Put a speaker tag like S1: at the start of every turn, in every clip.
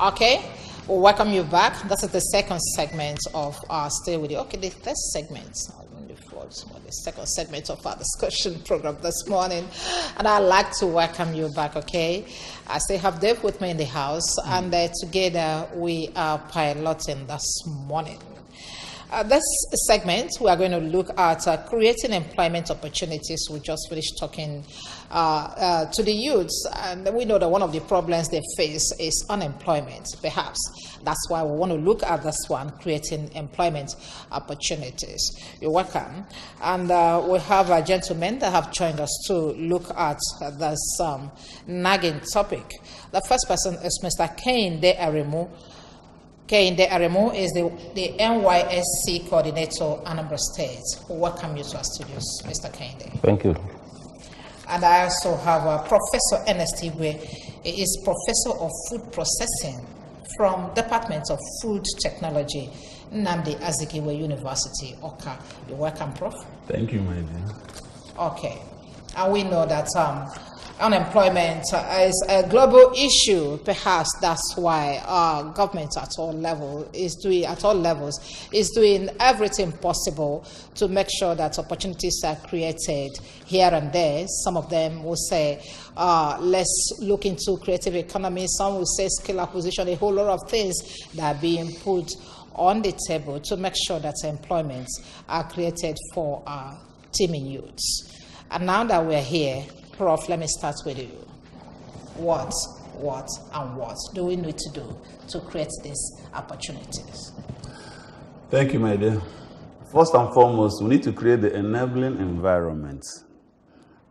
S1: Okay, we'll welcome you back. This is the second segment of our Stay With You. Okay, the third segment, the second segment of our discussion program this morning. And I'd like to welcome you back, okay? I still have Dave with me in the house, and together we are piloting this morning. This segment, we are going to look at creating employment opportunities. We just finished talking to the youths, and we know that one of the problems they face is unemployment, perhaps. That's why we want to look at this one, creating employment opportunities. You're welcome. And we have a gentleman that have joined us to look at this nagging topic. The first person is Mr. Kehinde Aremu. Kehinde Aremu is the NYSC coordinator, Anambra State. Welcome you to our studios, Mr. Kehinde.
S2: Thank you.
S1: And I also have Professor Ernest Igwe. He is Professor of Food Processing from Department of Food Technology, Nnamdi Azikiwe University, Oka. You're welcome, Prof.
S3: Thank you, my dear.
S1: Okay. And we know that unemployment is a global issue. Perhaps that's why government at all levels is doing everything possible to make sure that opportunities are created here and there. Some of them will say, let's look into creative economy. Some will say skill acquisition, a whole lot of things that are being put on the table to make sure that employments are created for our teeming youths. And now that we're here, Prof, let me start with you. What do we need to do to create these opportunities?
S3: Thank you, my dear. First and foremost, we need to create the enabling environment,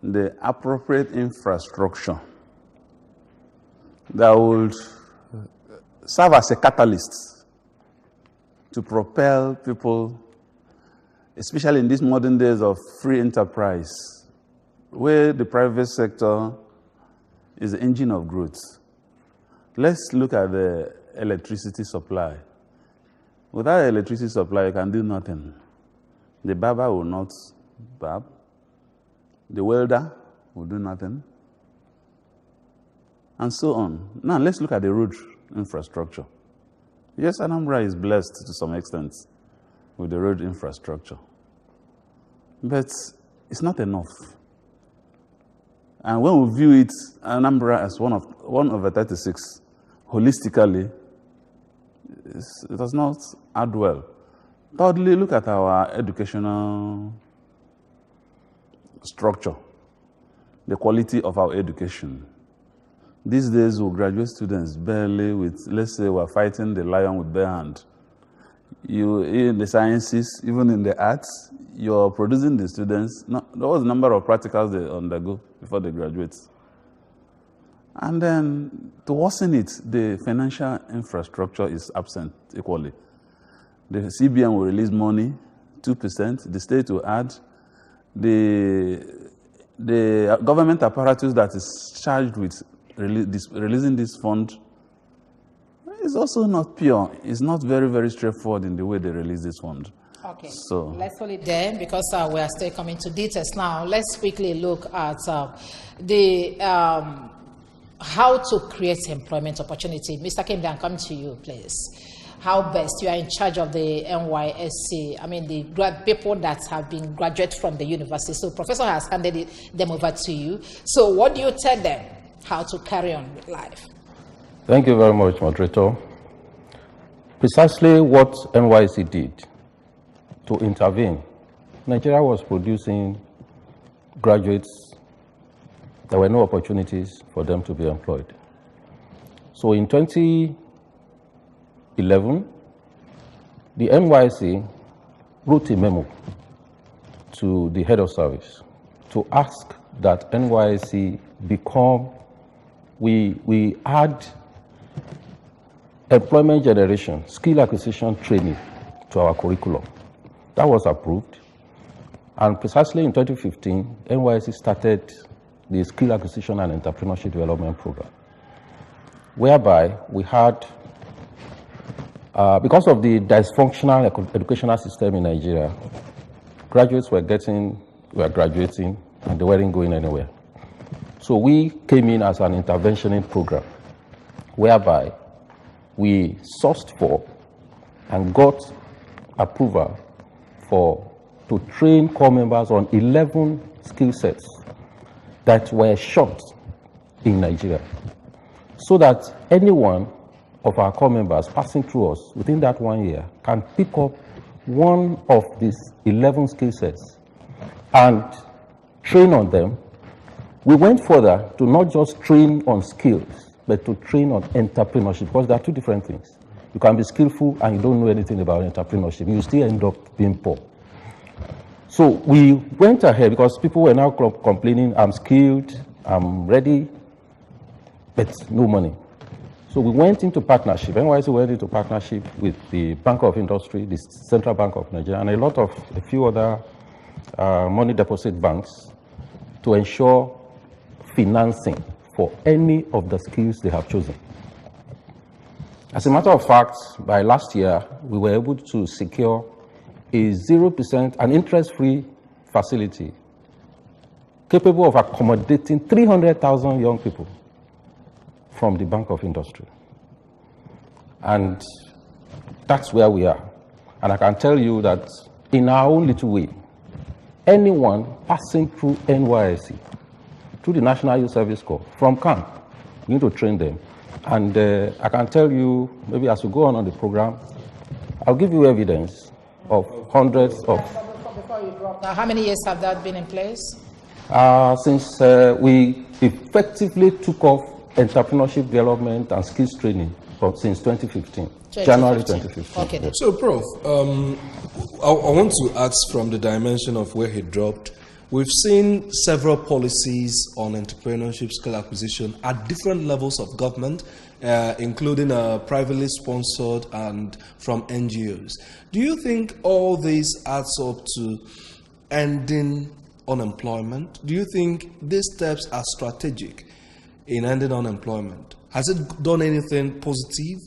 S3: the appropriate infrastructure that would serve as a catalyst to propel people, especially in these modern days of free enterprise, where the private sector is the engine of growth. Let's look at the electricity supply. Without electricity supply, you can do nothing. The barber will not barb. The welder will do nothing. And so on. Now, let's look at the road infrastructure. Yes, Anambra is blessed to some extent with the road infrastructure. But it's not enough. And when we view it, Anambra as one over 36, holistically, it does not add well. Thirdly, look at our educational structure, the quality of our education. These days, we graduate students barely with, let's say, we're fighting the lion with bare hand. You, in the sciences, even in the arts, you're producing the students. There was a number of practicals they undergo before they graduate. And then, to worsen it, the financial infrastructure is absent equally. The CBN will release money, 2%, the state will add. The government apparatus that is charged with releasing this fund is also not pure. It's not very, very straightforward in the way they release this fund.
S1: Okay,
S3: so
S1: let's hold it there because we are still coming to details now. Let's quickly look at how to create employment opportunity. Mr. Kehinde, I'm coming to you, please. How best, you are in charge of the NYSC, I mean the people that have been graduated from the university. So Professor has handed them over to you. So what do you tell them how to carry on with life?
S2: Thank you very much, moderator. Precisely what NYSC did to intervene. Nigeria was producing graduates. There were no opportunities for them to be employed. So in 2011, the NYSC wrote a memo to the head of service to ask that NYSC become, we add employment generation, skill acquisition training to our curriculum. That was approved. And precisely in 2015, NYSC started the Skill Acquisition and Entrepreneurship Development Program, whereby we had, because of the dysfunctional educational system in Nigeria, graduates were graduating, and they weren't going anywhere. So we came in as an interventioning program, whereby we sourced for and got approval to train corps members on 11 skill sets that were short in Nigeria, so that any one of our corps members passing through us within that 1 year can pick up one of these 11 skill sets and train on them. We went further to not just train on skills, but to train on entrepreneurship, because there are two different things. You can be skillful and you don't know anything about entrepreneurship. You still end up being poor. So we went ahead because people were now complaining, I'm skilled, I'm ready, but no money. So we went into partnership. NYSC went into partnership with the Bank of Industry, the Central Bank of Nigeria, and a few other money deposit banks to ensure financing for any of the skills they have chosen. As a matter of fact, by last year, we were able to secure a 0%, an interest-free facility capable of accommodating 300,000 young people from the Bank of Industry. And that's where we are. And I can tell you that in our own little way, anyone passing through NYSC, through the National Youth Service Corps, from camp, we need to train them. And I can tell you, maybe as we go on the program, I'll give you evidence of hundreds of...
S1: Before you drop, now how many years have that been in place?
S2: Since we effectively took off entrepreneurship development and skills training since 2015, January 2015.
S1: Okay.
S4: So, Prof, I want to ask from the dimension of where he dropped. We've seen several policies on entrepreneurship skill acquisition at different levels of government, including privately sponsored and from NGOs. Do you think all this adds up to ending unemployment? Do you think these steps are strategic in ending unemployment? Has it done anything positive?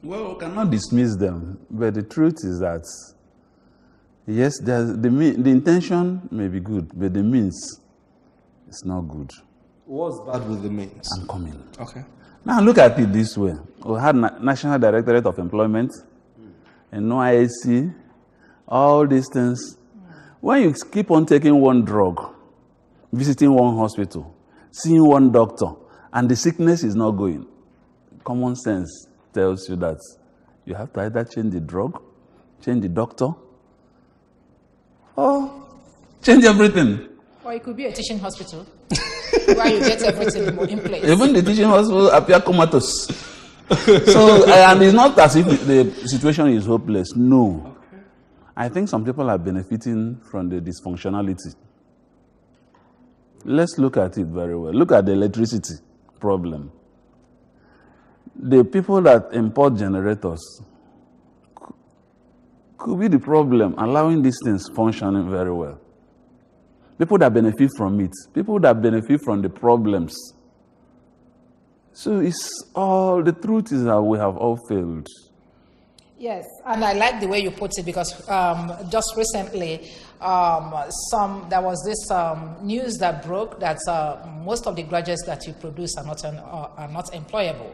S3: Well, we cannot dismiss them, but the truth is that yes, the intention may be good, but the means is not good.
S4: What's bad with the means?
S3: I'm coming.
S4: Okay.
S3: Now look at it this way. We had National Directorate of Employment, and NYSC, all these things. When you keep on taking one drug, visiting one hospital, seeing one doctor, and the sickness is not going, common sense tells you that you have to either change the drug, change the doctor, or change everything.
S1: Or it could be a teaching hospital where you get everything in place.
S3: Even the teaching hospital appear comatose. So, and it's not as if the situation is hopeless. No. Okay. I think some people are benefiting from the dysfunctionality. Let's look at it very well. Look at the electricity problem. The people that import generators could be the problem, allowing these things functioning very well. People that benefit from it, people that benefit from the problems. So it's all, the truth is that we have all failed.
S1: Yes, and I like the way you put it because just recently there was this news that broke that most of the graduates that you produce are not employable.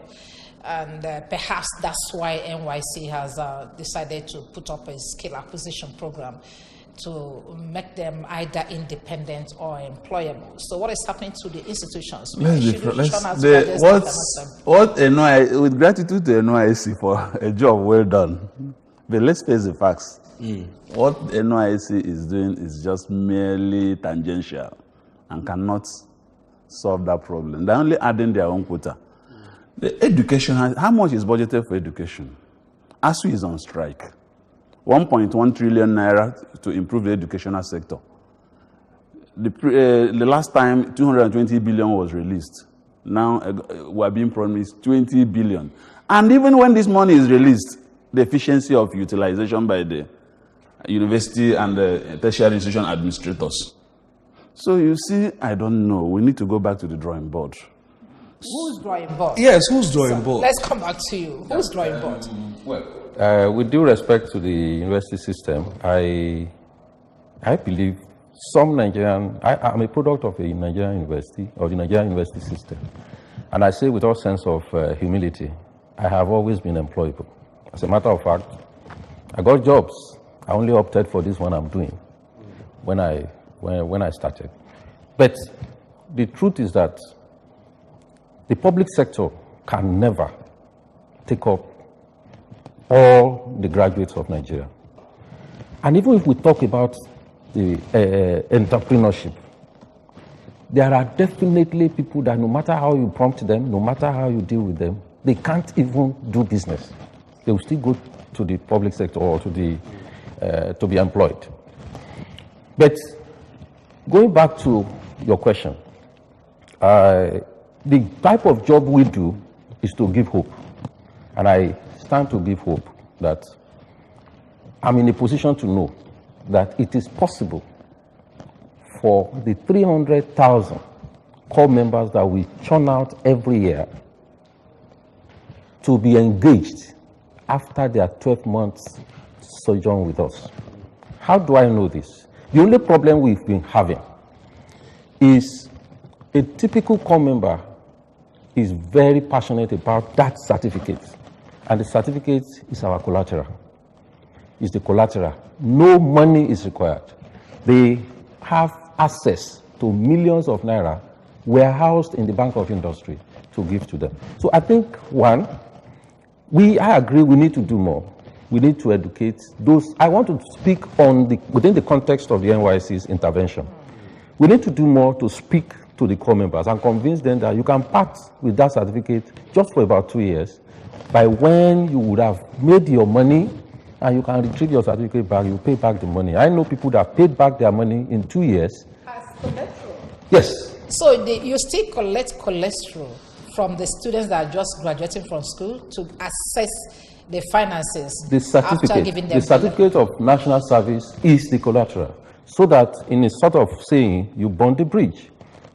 S1: And perhaps that's why NYSC has decided to put up a skill acquisition program to make them either independent or employable. So what is happening to the institutions?
S3: With gratitude to NYSC for a job well done, but let's face the facts. What NYSC is doing is just merely tangential and cannot solve that problem. They're only adding their own quota. The education, how much is budgeted for education? ASU is on strike. 1.1 trillion naira to improve the educational sector. The last time 220 billion was released. Now we are being promised 20 billion. And even when this money is released, the efficiency of utilization by the university and the tertiary institution administrators. So you see, I don't know. We need to go back to the drawing board.
S1: Who's drawing board?
S4: Yes, who's drawing board?
S1: Let's come back to you. Who's drawing board?
S2: With due respect to the university system, I believe some Nigerian, I'm a product of a Nigerian university, or the Nigerian university system. And I say with all sense of humility I have always been employable. As a matter of fact, I got jobs. I only opted for this one I'm doing when I started. But the truth is that the public sector can never take up all the graduates of Nigeria. And even if we talk about the entrepreneurship, there are definitely people that no matter how you prompt them, no matter how you deal with them, they can't even do business. They will still go to the public sector or to be employed. But going back to your question, the type of job we do is to give hope. And I stand to give hope that I'm in a position to know that it is possible for the 300,000 core members that we churn out every year to be engaged after their 12 months sojourn with us. How do I know this? The only problem we've been having is a typical core member is very passionate about that certificate. And the certificate is our collateral. It's the collateral. No money is required. They have access to millions of naira warehoused in the Bank of Industry to give to them. So I think, one, I agree we need to do more. We need to educate those. I want to speak on within the context of the NYSC's intervention. We need to do more to speak to the core members and convince them that you can part with that certificate just for about 2 years. By when you would have made your money and you can retrieve your certificate back, you pay back the money. I know people that paid back their money in 2 years.
S1: As collateral?
S2: Yes.
S1: So you still collect collateral from the students that are just graduating from school to assess the finances after giving them
S2: the certificate of national service is the collateral. So that in a sort of saying, you burn the bridge.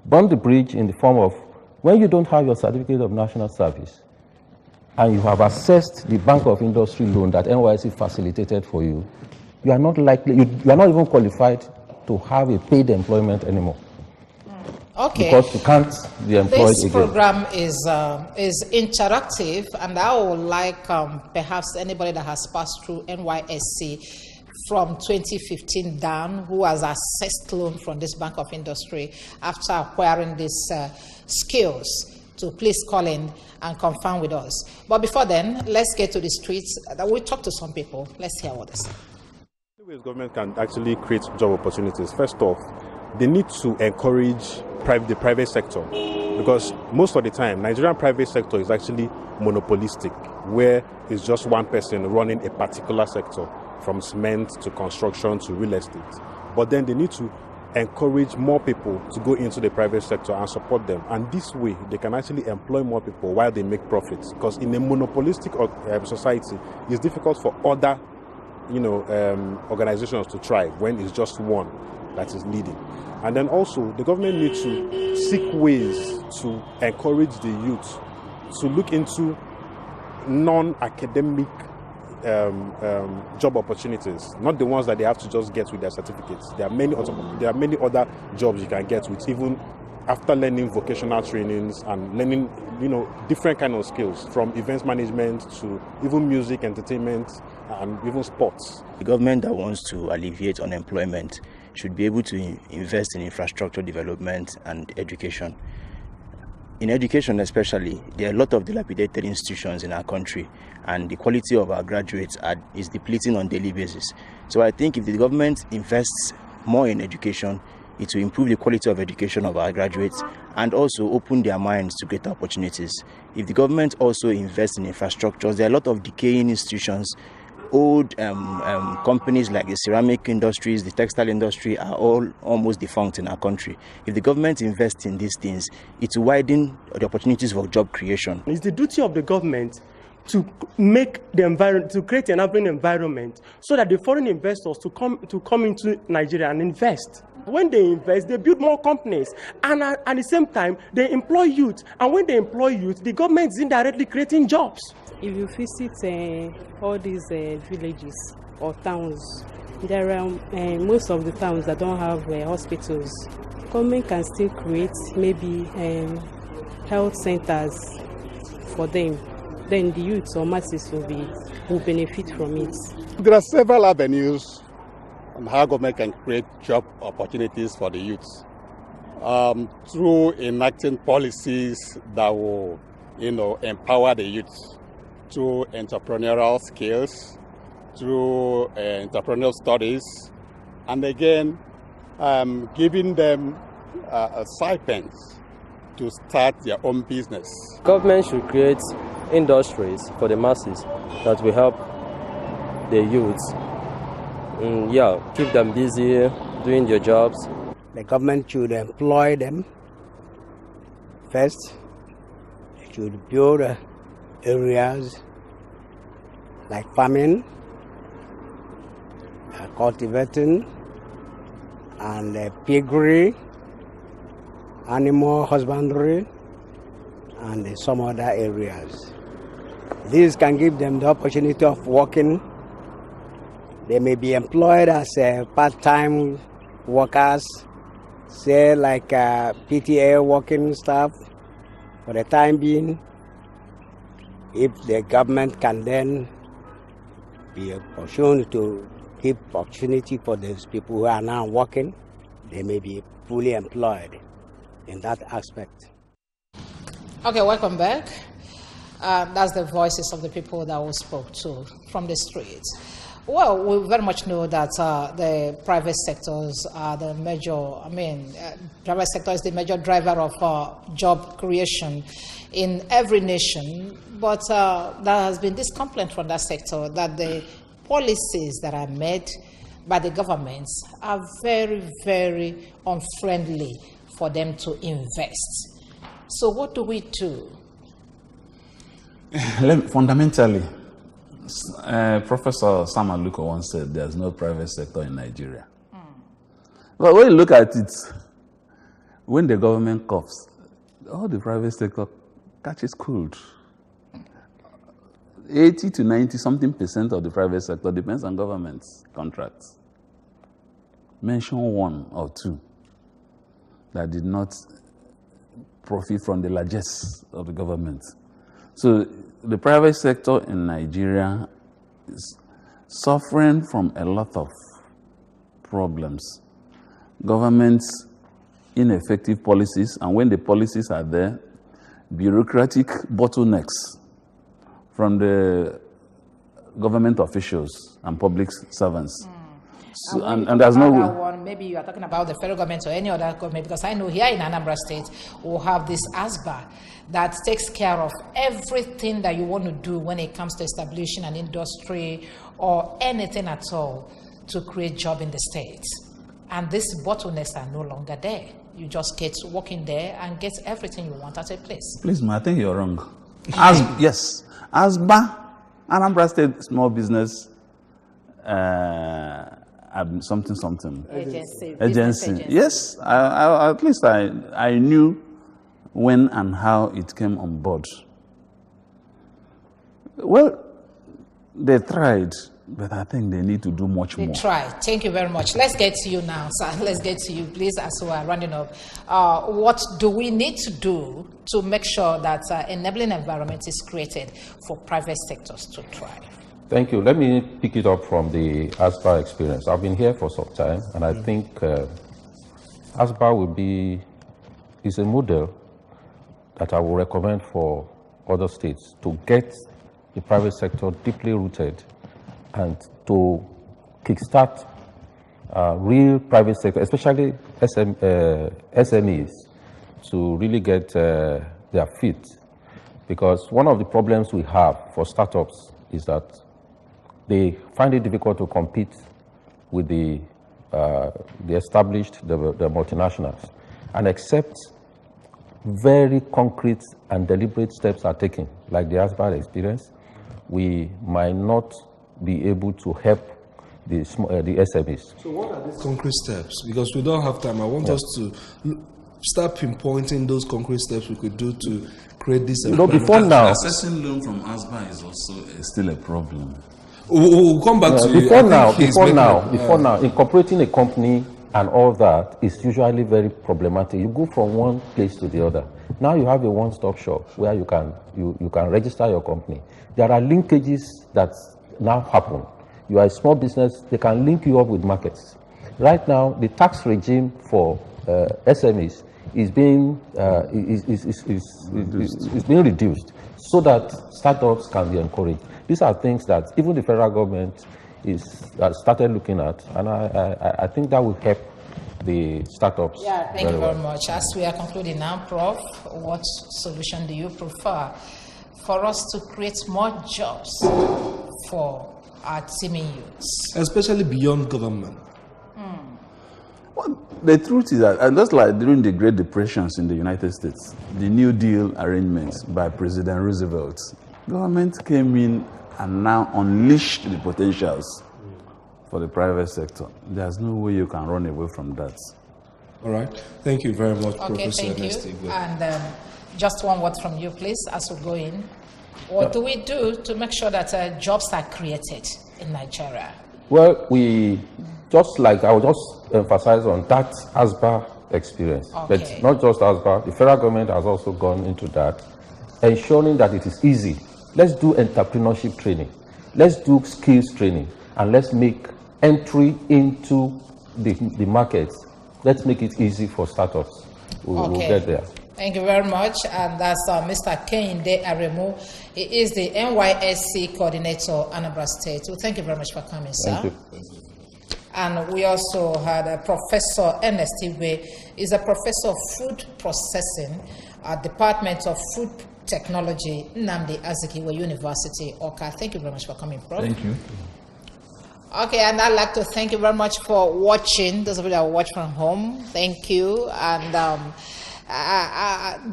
S2: Burn the bridge in the form of when you don't have your certificate of national service and you have accessed the Bank of Industry loan that NYSC facilitated for you, you are not likely, you are not even qualified to have a paid employment anymore.
S1: Okay.
S2: Because you can't be employed
S1: this
S2: again.
S1: program is interactive, and I would like perhaps anybody that has passed through NYSC from 2015 down, who has assessed loan from this Bank of Industry after acquiring these skills, to please call in and confirm with us. But before then, let's get to the streets. We'll talk to some people. Let's hear what they say.
S5: The ways government can actually create job opportunities. First off, they need to encourage the private sector, because most of the time, Nigerian private sector is actually monopolistic, where it's just one person running a particular sector, from cement to construction to real estate. But then they need to encourage more people to go into the private sector and support them. And this way, they can actually employ more people while they make profits. Because in a monopolistic society, it's difficult for other organizations to thrive when it's just one that is leading. And then also, the government needs to seek ways to encourage the youth to look into non-academic job opportunities, not the ones that they have to just get with their certificates. There are many other jobs you can get with, even after learning vocational trainings and learning different kind of skills, from events management to even music, entertainment, and even sports.
S6: The government that wants to alleviate unemployment should be able to invest in infrastructure development and education. In education especially, there are a lot of dilapidated institutions in our country, and the quality of our graduates is depleting on a daily basis. So I think if the government invests more in education, it will improve the quality of education of our graduates and also open their minds to greater opportunities. If the government also invests in infrastructures, there are a lot of decaying institutions. Old companies like the ceramic industries, the textile industry are all almost defunct in our country. If the government invests in these things, it will widen the opportunities for job creation.
S7: It's the duty of the government to make the environment, to create an enabling environment so that the foreign investors to come into Nigeria and invest. When they invest, they build more companies, and at the same time, they employ youth. And when they employ youth, the government is indirectly creating jobs.
S8: If you visit all these villages or towns, there are most of the towns that don't have hospitals. Government can still create maybe health centers for them. then the youths or masses will benefit from it.
S9: There are several avenues on how government can create job opportunities for the youths. Through enacting policies that will, empower the youths through entrepreneurial skills, through entrepreneurial studies, and again, giving them stipends to start their own business.
S10: Government should create industries for the masses that will help the youths. Keep them busy doing their jobs.
S11: The government should employ them first. They should build areas like farming, cultivating, and piggery, animal husbandry, and some other areas. This can give them the opportunity of working. They may be employed as part-time workers, say like PTA working staff for the time being. If the government can then be opportunity to give opportunity for those people who are now working, they may be fully employed in that aspect.
S1: Okay, welcome back. That's the voices of the people that we spoke to from the streets. Well, we very much know that the private sectors are the major, private sector is the major driver of job creation in every nation. But there has been this complaint from that sector that the policies that are made by the governments are very, very unfriendly for them to invest. So what do we do?
S3: Fundamentally, Professor Sam Aluko once said there's no private sector in Nigeria. But when you look at it, when the government coughs, all the private sector catches cold. 80 to 90 something percent of the private sector depends on government contracts. Mention one or two that did not profit from the largesse of the government. So the private sector in Nigeria is suffering from a lot of problems. Government's ineffective policies, and when the policies are there, bureaucratic bottlenecks from the government officials and public servants. So, and there's no
S1: one, maybe you are talking about the federal government or any other government, because I know here in Anambra State we'll have this ASBA that takes care of everything that you want to do when it comes to establishing an industry or anything at all to create job in the state. And these bottlenecks are no longer there. You just get working there and get everything you want at a place.
S3: Please, ma, I think you're wrong. Yes, ASBA, Anambra State Small Business something. Agency. Yes, at least I knew when and how it came on board. Well, they tried, but I think they need to do much more.
S1: They tried. Thank you very much. Let's get to you now, sir. Let's get to you, please, as we are running up. What do we need to do to make sure that enabling environment is created for private sectors to thrive?
S2: Thank you. Let me pick it up from the ASBA experience. I've been here for some time, and I think ASBA is a model that I will recommend for other states to get the private sector deeply rooted and to kickstart real private sector, especially SMEs, to really get their feet. Because one of the problems we have for startups is that they find it difficult to compete with the established, the multinationals. And except very concrete and deliberate steps are taken, like the ASBA experience, we might not be able to help the SMEs.
S4: So what are these concrete steps? Because we don't have time. I want us to start pinpointing those concrete steps we could do to create this environment.
S3: Before now, accessing loan from ASBA is also still a problem.
S4: We'll come back to
S2: before now, incorporating a company and all that is usually very problematic. You go from one place to the other. Now you have a one-stop shop where you can register your company. There are linkages that now happen. You are a small business, they can link you up with markets. Right now, the tax regime for SMEs is being reduced so that startups can be encouraged. These are things that even the federal government started looking at, and I think that will help the startups.
S1: Yeah, thank you very much. As we are concluding now, Prof, what solution do you prefer for us to create more jobs for our teeming youths?
S4: Especially beyond government.
S3: Well, the truth is that, and just like during the Great Depressions in the United States, the New Deal arrangements by President Roosevelt, government came in and now unleashed the potentials for the private sector. There's no way you can run away from that.
S4: All right. Thank you very much,
S1: Okay,
S4: Professor
S1: thank you.
S4: Igwe.
S1: And just one word from you, please, as we go in. What do we do to make sure that jobs are created in Nigeria?
S2: Well, just like I will just emphasize on that ASBA experience.
S1: Okay.
S2: But not just ASBA, the federal government has also gone into that, ensuring that it is easy. Let's do entrepreneurship training. Let's do skills training. And let's make entry into the markets. Let's make it easy for startups. We'll get there.
S1: Thank you very much. And that's Mr. Kehinde Aremu. He is the NYSC coordinator, Anambra State. Well, thank you very much for coming, sir.
S2: Thank you.
S1: And we also had Professor Ernest Igwe. He's a professor of food processing at Department of Food Technology, Nnamdi Azikiwe University, Awka. Thank you very much for coming, Prof.
S12: Thank you.
S1: Okay, and I'd like to thank you very much for watching. Those of you that watch from home, thank you. And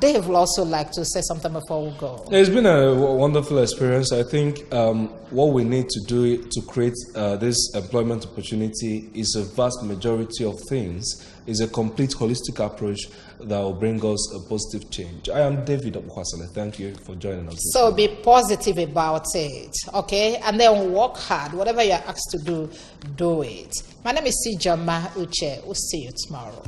S1: Dave will also like to say something before we go.
S4: It's been a wonderful experience. I think what we need to do to create this employment opportunity is a vast majority of things, is a complete holistic approach that will bring us a positive change. I am David Obukwasale. Thank you for joining us.
S1: So be positive about it, okay? And then work hard. Whatever you're asked to do, do it. My name is Sijama Uche. We'll see you tomorrow.